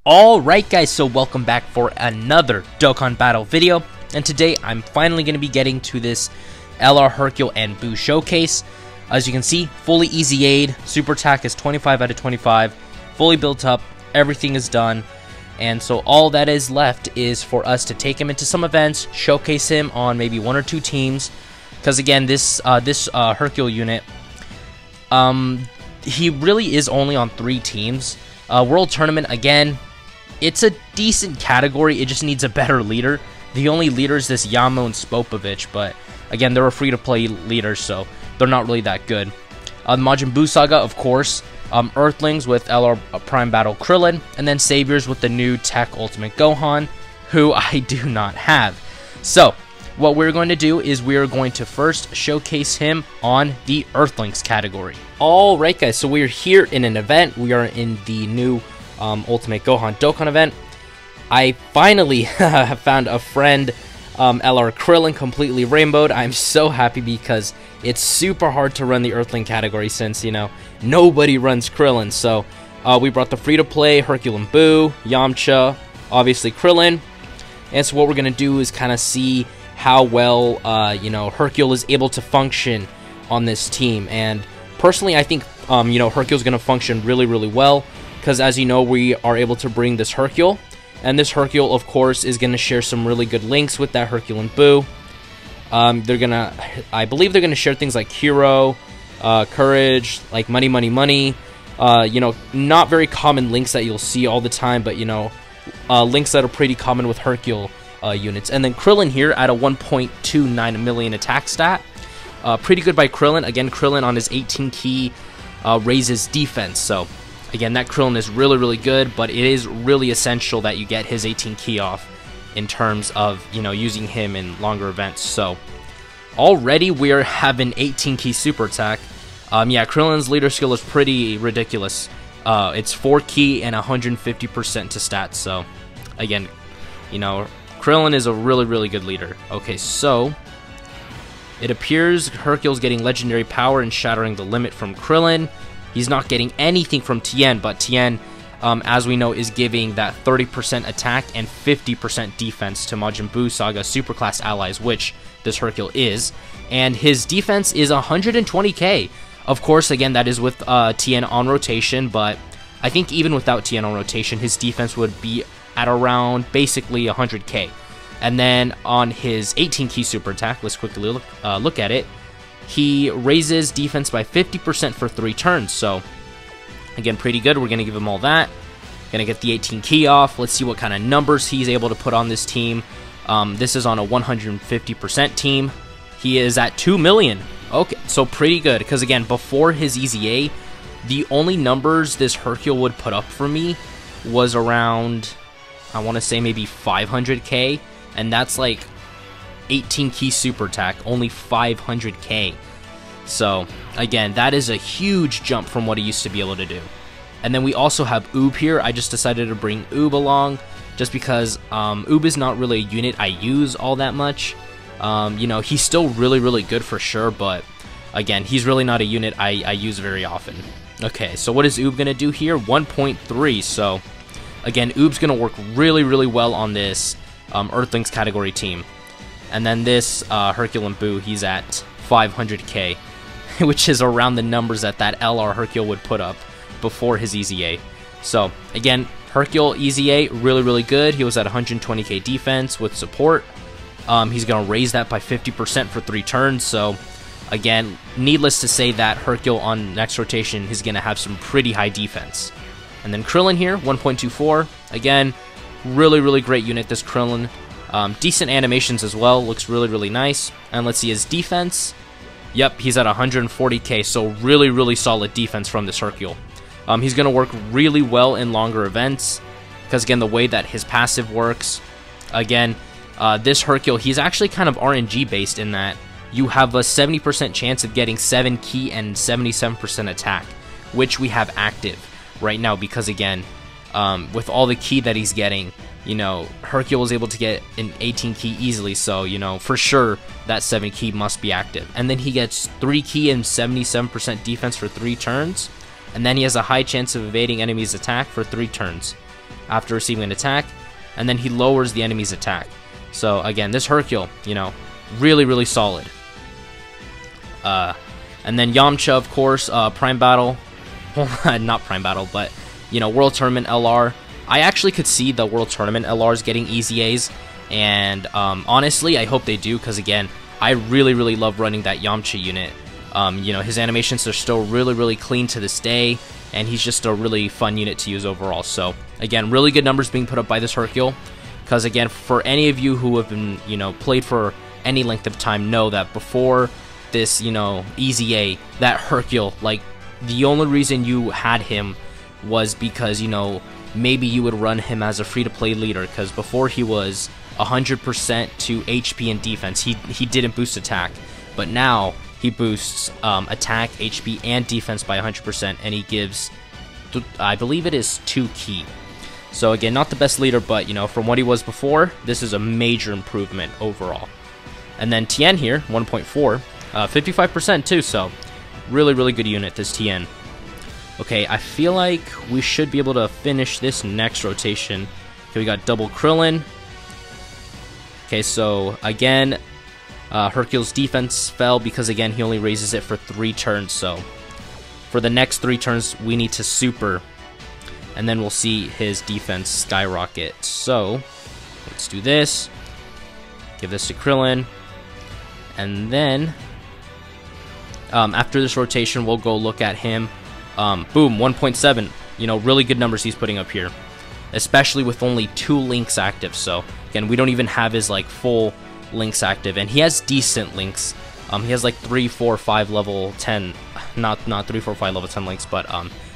Alright guys, so welcome back for another Dokkan Battle video, and today I'm finally going to be getting to this EZA Hercule and Boo Showcase. As you can see, fully EZA'd, Super Attack is 25 out of 25, fully built up, everything is done, and so all that is left is for us to take him into some events, showcase him on maybe one or two teams, because again, this Hercule unit, he really is only on 3 teams. World Tournament, again, it's a decent category, it just needs a better leader. The only leader is this Yamo and Spopovich, but again, they're a free-to-play leaders, so they're not really that good. The Majin Buu Saga, of course, Earthlings with LR Prime Battle Krillin, and then Saviors with the new Tech Ultimate Gohan, who I do not have. So, what we're going to do is we're going to first showcase him on the Earthlings category. Alright guys, so we're here in an event. We are in the new Ultimate Gohan Dokkan event. I finally have found a friend, LR Krillin, completely rainbowed. I'm so happy because it's super hard to run the Earthling category since, you know, nobody runs Krillin. So we brought the free-to-play Hercule and Boo, Yamcha, obviously Krillin. And so what we're going to do is kind of see how well, you know, Hercule is able to function on this team. And personally, I think, you know, Hercule's going to function really, really well. Because as you know, we are able to bring this Hercule. And this Hercule, of course, is going to share some really good links with that Hercule and Boo. I believe they're going to share things like Hero, Courage, like Money, Money, Money. You know, not very common links that you'll see all the time, but, you know, links that are pretty common with Hercule units. And then Krillin here at a 1.29 million attack stat. Pretty good by Krillin. Again, Krillin on his 18 key raises defense. So, again, that Krillin is really, really good, but it is really essential that you get his 18 key off in terms of, you know, using him in longer events. So, already we're having 18 key super attack. Yeah, Krillin's leader skill is pretty ridiculous. It's 4 key and 150% to stats. So, again, you know, Krillin is a really, really good leader. Okay, so it appears Hercule's getting legendary power and shattering the limit from Krillin. He's not getting anything from Tien, but Tien, as we know, is giving that 30% attack and 50% defense to Majin Buu Saga Superclass allies, which this Hercule is. And his defense is 120k. Of course, again, that is with Tien on rotation, but I think even without Tien on rotation, his defense would be at around basically 100k. And then on his 18 key super attack, let's quickly look at it. He raises defense by 50% for 3 turns, so again, pretty good. We're going to give him all that. Going to get the 18 key off. Let's see what kind of numbers he's able to put on this team. This is on a 150% team. He is at 2 million. Okay, so pretty good, because again, before his EZA, the only numbers this Hercule would put up for me was around, I want to say maybe 500k, and that's like 18 key super attack, only 500k. So again, that is a huge jump from what he used to be able to do. And then we also have Oob here. I just decided to bring Oob along just because Oob is not really a unit I use all that much. You know, he's still really, really good for sure, but again, he's really not a unit I use very often. Okay, so what is Oob going to do here? 1.3. So again, Oob's going to work really, really well on this Earthlings category team. And then this Hercule and Boo, he's at 500k, which is around the numbers that LR Hercule would put up before his EZA. So, again, Hercule EZA, really, really good. He was at 120k defense with support. He's going to raise that by 50% for 3 turns. So, again, needless to say that Hercule on next rotation is going to have some pretty high defense. And then Krillin here, 1.24. Again, really, really great unit, this Krillin. Decent animations as well, looks really, really nice. And let's see his defense. Yep, he's at 140k, so really, really solid defense from this Hercule. He's going to work really well in longer events, because again, the way that his passive works, again, this Hercule, he's actually kind of RNG based in that you have a 70% chance of getting 7 key and 77% attack, which we have active right now, because again, with all the key that he's getting, you know, Hercule was able to get an 18 key easily, so, you know, for sure that 7 key must be active. And then he gets 3 key and 77% defense for 3 turns, and then he has a high chance of evading enemies' attack for 3 turns. after receiving an attack, and then he lowers the enemy's attack. So again, this Hercule, you know, really, really solid. And then Yamcha, of course, Prime Battle. Well, not Prime Battle, but, you know, World Tournament LR. I actually could see the World Tournament LRs getting EZAs, and honestly, I hope they do, because again, I really, really love running that Yamcha unit. You know, his animations are still really, really clean to this day, and he's just a really fun unit to use overall. So, again, really good numbers being put up by this Hercule, because again, for any of you who have been, you know, played for any length of time, know that before this, you know, EZA, that Hercule, like, the only reason you had him was because, you know, maybe you would run him as a free-to-play leader, because before he was 100% to HP and defense. He didn't boost attack, but now he boosts attack, HP, and defense by 100%, and he gives, I believe it is 2 ki. So again, not the best leader, but, you know, from what he was before, this is a major improvement overall. And then Tien here, 1.4, 55% too, so really, really good unit, this Tien. Okay, I feel like we should be able to finish this next rotation. Okay, we got double Krillin. Okay, so again, Hercule's defense fell because, again, he only raises it for 3 turns. So for the next 3 turns, we need to super, and then we'll see his defense skyrocket. So let's do this. Give this to Krillin. And then after this rotation, we'll go look at him. Boom, 1.7. You know, really good numbers he's putting up here, especially with only 2 links active. So again, we don't even have his like full links active, and he has decent links. He has like 3, 4, 5 level 10, not 3, 4, 5 level 10 links, but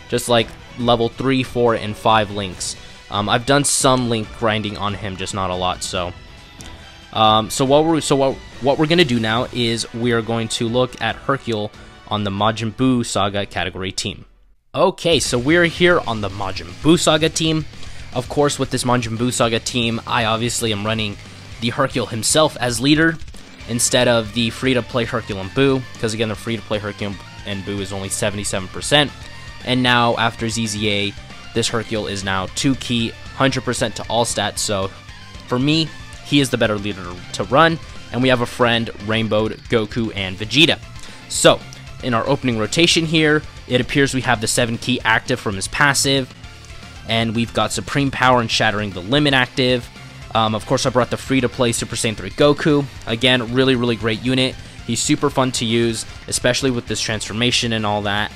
just like level 3, 4, and 5 links. I've done some link grinding on him, just not a lot. So what we're gonna do now is we are going to look at Hercule on the Majin Buu Saga category team. Okay, so we're here on the Majin Buu Saga team. Of course, with this Majin Buu Saga team, I obviously am running the Hercule himself as leader instead of the free-to-play Hercule and Buu, because again, the free-to-play Hercule and Buu is only 77%. And now, after ZZA, this Hercule is now 2 ki, 100% to all stats, so for me, he is the better leader to run, and we have a friend, Rainbowed, Goku, and Vegeta. So, in our opening rotation here, it appears we have the 7 ki active from his passive, and we've got Supreme Power and Shattering the Limit active. Of course, I brought the free-to-play Super Saiyan 3 Goku. Again, really, really great unit. He's super fun to use, especially with this transformation and all that.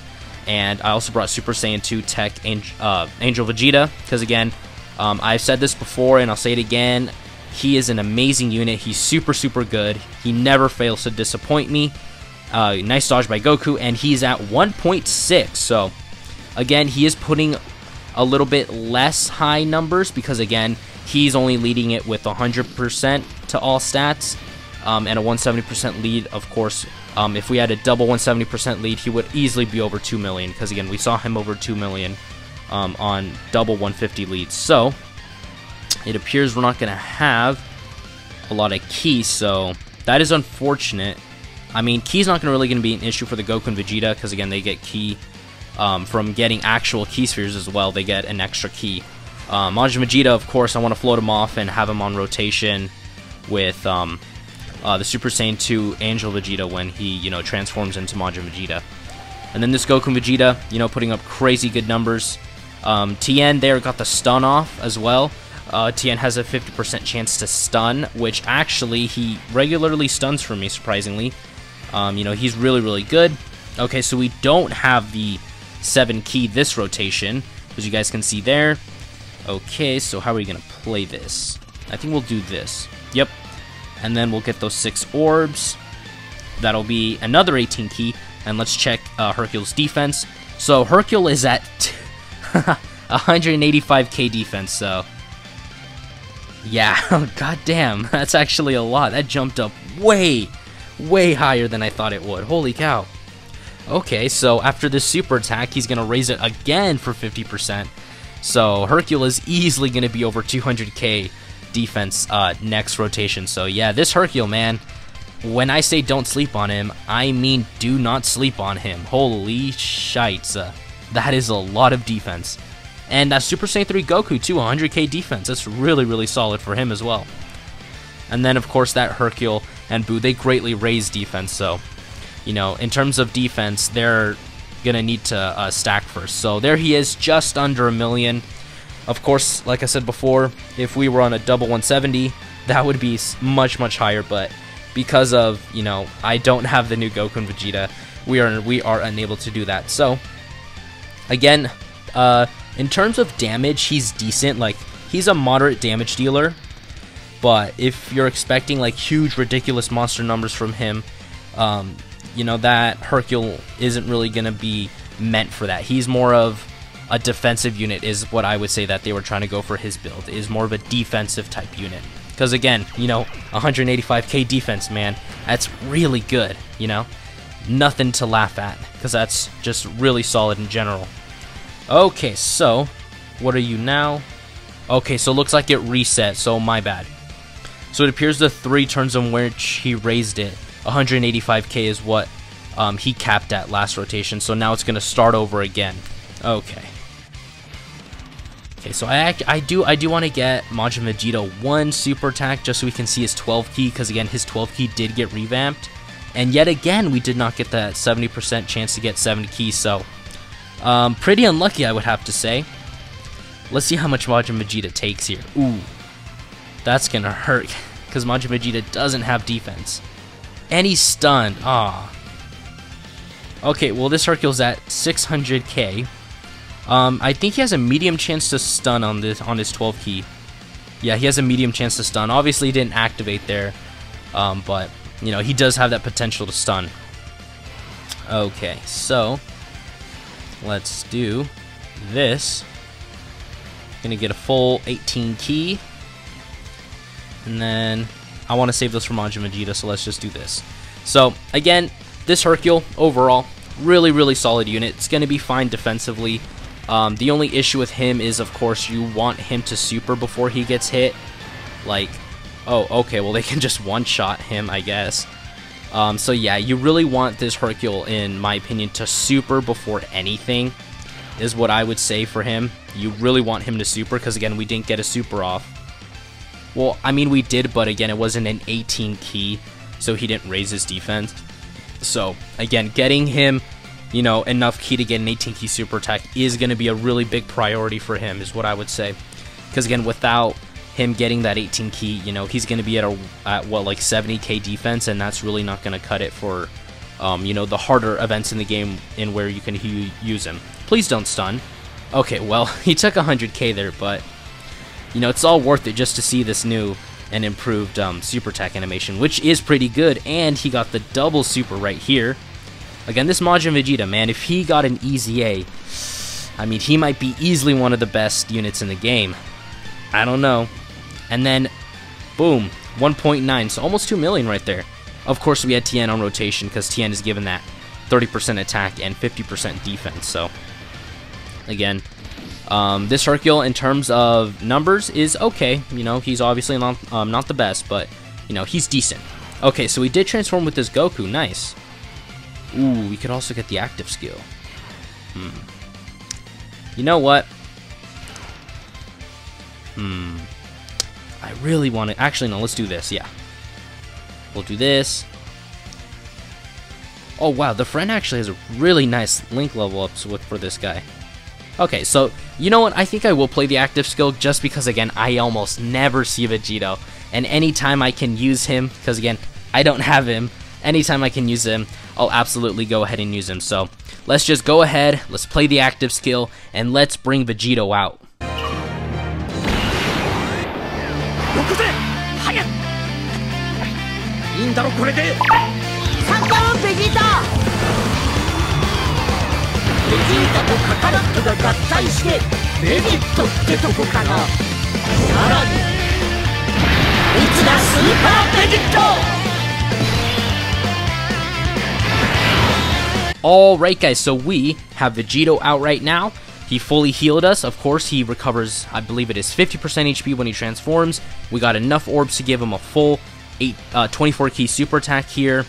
And I also brought Super Saiyan 2 Tech Angel Vegeta, because again, I've said this before and I'll say it again, he is an amazing unit. He's super, super good. He never fails to disappoint me. Nice dodge by Goku, and he's at 1.6. So, again, he is putting a little bit less high numbers because, again, he's only leading it with 100% to all stats and a 170% lead. Of course, if we had a double 170% lead, he would easily be over 2 million because, again, we saw him over 2 million on double 150 leads. So, it appears we're not going to have a lot of keys, so that is unfortunate. I mean, key's not really going to be an issue for the Goku and Vegeta because, again, they get key from getting actual key spheres as well. They get an extra key. Majin Vegeta, of course, I want to float him off and have him on rotation with the Super Saiyan 2 Angel Vegeta when he, you know, transforms into Majin Vegeta. And then this Goku and Vegeta, you know, putting up crazy good numbers. Tien there got the stun off as well. Tien has a 50% chance to stun, which actually he regularly stuns for me, surprisingly. You know, he's really, really good. Okay, so we don't have the 7 key this rotation, as you guys can see there. Okay, so how are we going to play this? I think we'll do this. Yep. And then we'll get those 6 orbs. That'll be another 18 key. And let's check Hercule's defense. So Hercule is at 185k defense, so yeah, goddamn, that's actually a lot. That jumped up way, way higher than I thought it would. Holy cow. Okay, so after this super attack, he's going to raise it again for 50%. So Hercule is easily going to be over 200k defense next rotation. So yeah, this Hercule, man, when I say don't sleep on him, I mean do not sleep on him. Holy shites. That is a lot of defense. And that Super Saiyan 3 Goku too, 100k defense. That's really solid for him as well. And then of course that Hercule and Boo, they greatly raise defense, so you know, in terms of defense, they're gonna need to stack first. So there he is, just under 1 million. Of course, like I said before, if we were on a double 170, that would be much higher, but because of, you know, I don't have the new Goku and Vegeta, we are unable to do that. So again, in terms of damage, he's decent. Like, he's a moderate damage dealer, but if you're expecting like huge ridiculous monster numbers from him, you know, that Hercule isn't really gonna be meant for that. He's more of a defensive unit, is what I would say that they were trying to go for. His build is more of a defensive type unit, because again, you know, 185k defense, man, that's really good, you know, nothing to laugh at, because that's just really solid in general. Okay, so what are you now? Okay, so it looks like it reset, so my bad. So it appears the 3 turns in which he raised it, 185k is what he capped at last rotation, so now it's going to start over again. Okay. Okay, so I do want to get Majin Vegeta 1 super attack just so we can see his 12 key, because again, his 12 key did get revamped, and yet again we did not get that 70% chance to get 70 keys, so pretty unlucky, I would have to say. Let's see how much Majin Vegeta takes here. Ooh, that's gonna hurt, because Majin Vegeta doesn't have defense, and he's stunned. Ah. Okay, well this Hercule's at 600k. I think he has a medium chance to stun on his 12 key. Yeah, he has a medium chance to stun. Obviously, he didn't activate there, but you know, he does have that potential to stun. Okay, so let's do this. Gonna get a full 18 key, and then I want to save this for Majin Vegeta, so let's just do this. So again, this Hercule overall really solid unit. It's gonna be fine defensively. The only issue with him is, of course, you want him to super before he gets hit. Like, oh, okay, well, they can just one-shot him, I guess. So yeah, you really want this Hercule, in my opinion, to super before anything, is what I would say for him. You really want him to super, because again, we didn't get a super off. Well, I mean, we did, but again, it wasn't an 18 key, so he didn't raise his defense. So again, getting him, you know, enough key to get an 18 key super attack is going to be a really big priority for him, is what I would say. Because again, without him getting that 18 key, you know, he's going to be at what, like 70k defense, and that's really not going to cut it for, you know, the harder events in the game in where you can use him. Please don't stun. Okay, well, he took 100k there, but you know, it's all worth it just to see this new and improved super attack animation, which is pretty good, and he got the double super right here. Again, this Majin Vegeta, man, if he got an EZA, I mean, he might be easily one of the best units in the game. I don't know. And then, boom, 1.9, so almost 2 million right there. Of course, we had Tien on rotation, because Tien is given that 30% attack and 50% defense, so again, this Hercule, in terms of numbers, is okay. You know, he's obviously not the best, but, you know, he's decent. Okay, so we did transform with this Goku. Nice. Ooh, we could also get the active skill. You know what? I really want to... Actually, no, let's do this. Yeah. We'll do this. Oh, wow. The friend actually has a really nice link level up for this guy. Okay, so, you know what, I think I will play the active skill just because, again, I almost never see Vegito, and anytime I can use him, because, again, I don't have him, anytime I can use him, I'll absolutely go ahead and use him. So, let's just go ahead, let's play the active skill, and let's bring Vegito out. Alright guys, so we have Vegito out right now. He fully healed us. Of course, he recovers, I believe it is 50% HP when he transforms. We got enough orbs to give him a full 24 key super attack here.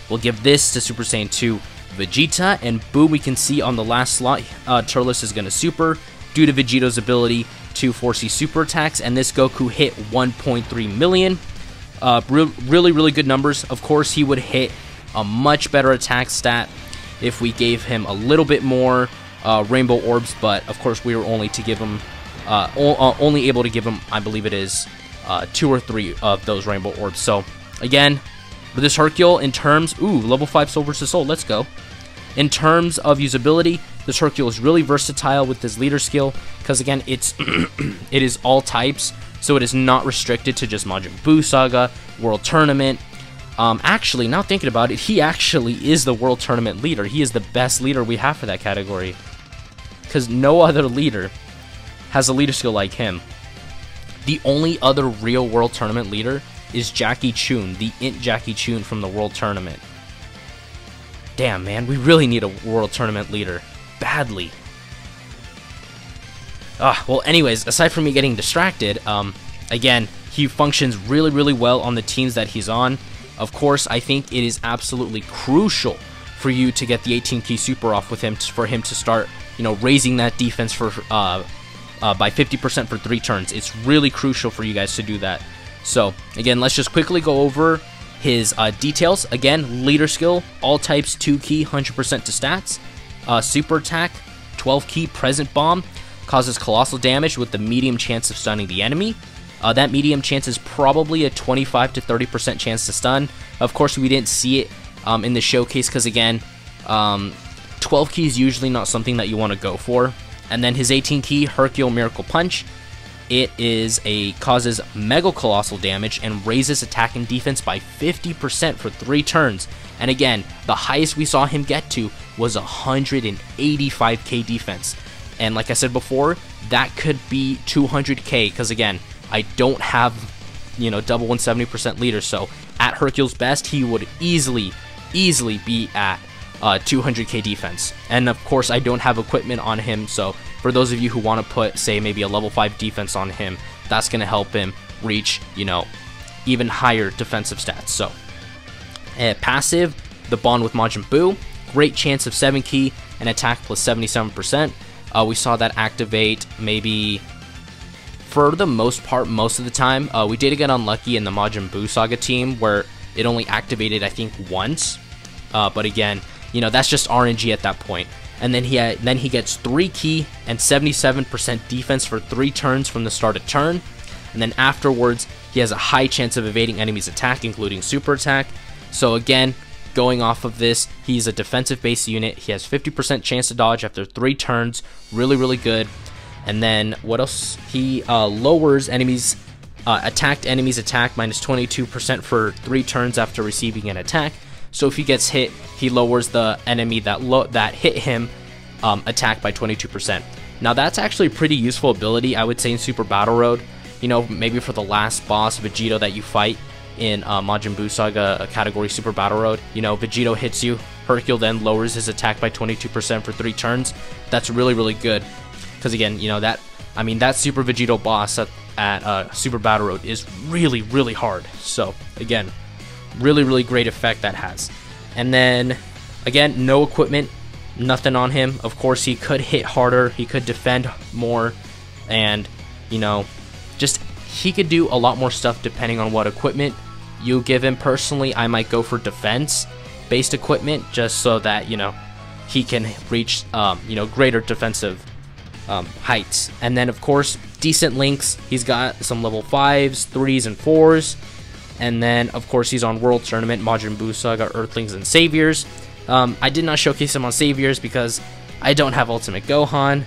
We'll give this to Super Saiyan 2 Vegeta, and boom, we can see on the last slot, Turles is going to super, due to Vegeto's ability to foresee super attacks, and this Goku hit 1.3 million. Really good numbers. Of course, he would hit a much better attack stat if we gave him a little bit more rainbow orbs, but of course we were only to give him only able to give him, I believe it is 2 or 3 of those rainbow orbs. So again, for this Hercule, in terms, level 5 Soul vs. Soul, let's go. In terms of usability, this Hercule is really versatile with his leader skill, because again, it is all types, so it is not restricted to just Majin Buu Saga, World Tournament. Actually, now thinking about it, he actually is the World Tournament leader. He is the best leader we have for that category, because no other leader has a leader skill like him. The only other real World Tournament leader is Jackie Chun, the Int Jackie Chun from the World Tournament. Damn, man, we really need a World Tournament leader. Badly. Well, anyways, aside from me getting distracted, again, he functions really well on the teams that he's on. Of course, I think it is absolutely crucial for you to get the 18 key super off with him for him to start, raising that defense for by 50% for 3 turns. It's really crucial for you guys to do that. So, again, let's just quickly go over his details. Again, leader skill, all types 2 key, 100% to stats. Super attack, 12 key, present bomb, causes colossal damage with the medium chance of stunning the enemy. That medium chance is probably a 25 to 30% chance to stun. Of course, we didn't see it in the showcase because, again, 12 key is usually not something that you want to go for. And then his 18 key, Hercule Miracle Punch. It causes mega colossal damage and raises attack and defense by 50% for 3 turns. And again, the highest we saw him get to was 185k defense. And like I said before, that could be 200k, because again, I don't have, double 170% leader, so at Hercule's best, he would easily be at 200k defense. And of course, I don't have equipment on him, so for those of you who want to put, say, maybe a level 5 defense on him, that's going to help him reach, even higher defensive stats. So, passive, the bond with Majin Buu, great chance of 7 key and attack plus 77%. We saw that activate maybe for the most part, most of the time. We did get unlucky in the Majin Buu Saga team where it only activated, I think, once. But again, that's just RNG at that point. And then he gets 3 key and 77% defense for 3 turns from the start of turn. And then afterwards, he has a high chance of evading enemies' attack, including super attack. So again, going off of this, he's a defensive base unit. He has 50% chance to dodge after 3 turns. Really good. And then what else? He lowers enemies attacked enemies attack minus 22% for 3 turns after receiving an attack. So if he gets hit, he lowers the enemy that hit him attack by 22%. Now that's actually a pretty useful ability, I would say, in Super Battle Road. Maybe for the last boss, Vegito, that you fight in Majin Buu Saga category Super Battle Road. Vegito hits you, Hercule then lowers his attack by 22% for 3 turns. That's really good. Because again, that Super Vegito boss at Super Battle Road is really hard. So again, really great effect that has. And then again, no equipment, nothing on him. Of course, he could hit harder, he could defend more, and he could do a lot more stuff depending on what equipment you give him. Personally, I might go for defense based equipment just so that he can reach greater defensive heights. And then of course, decent links. He's got some level 5s, 3s, and 4s. And then, of course, he's on World Tournament, Majin Buu Saga, Earthlings, and Saviors. I did not showcase him on Saviors because I don't have Ultimate Gohan.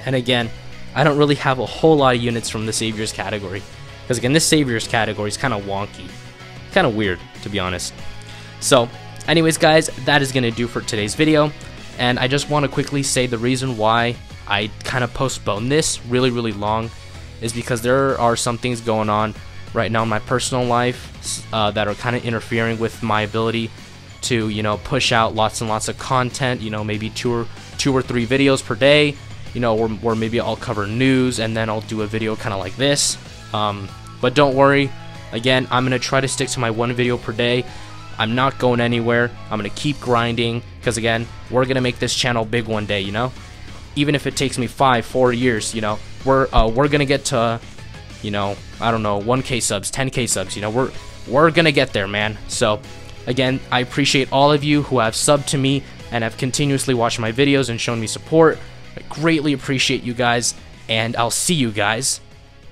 And again, I don't really have a whole lot of units from the Saviors category. Because again, this Saviors category is kind of wonky. Kind of weird, to be honest. So, anyways, guys, that is going to do for today's video. And I just want to quickly say the reason why I kind of postponed this really long is because there are some things going on right now in my personal life that are kind of interfering with my ability to push out lots and lots of content, maybe two or three videos per day, or maybe I'll cover news and then I'll do a video kind of like this. But don't worry, again, I'm gonna try to stick to my 1 video per day. I'm not going anywhere. I'm gonna keep grinding because again, we're gonna make this channel big one day, even if it takes me 4 years, you know, we're gonna get to, you know, I don't know, 1K subs, 10K subs, you know, we're gonna get there, man. So again, I appreciate all of you who have subbed to me and have continuously watched my videos and shown me support. I greatly appreciate you guys, and I'll see you guys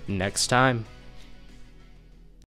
next time.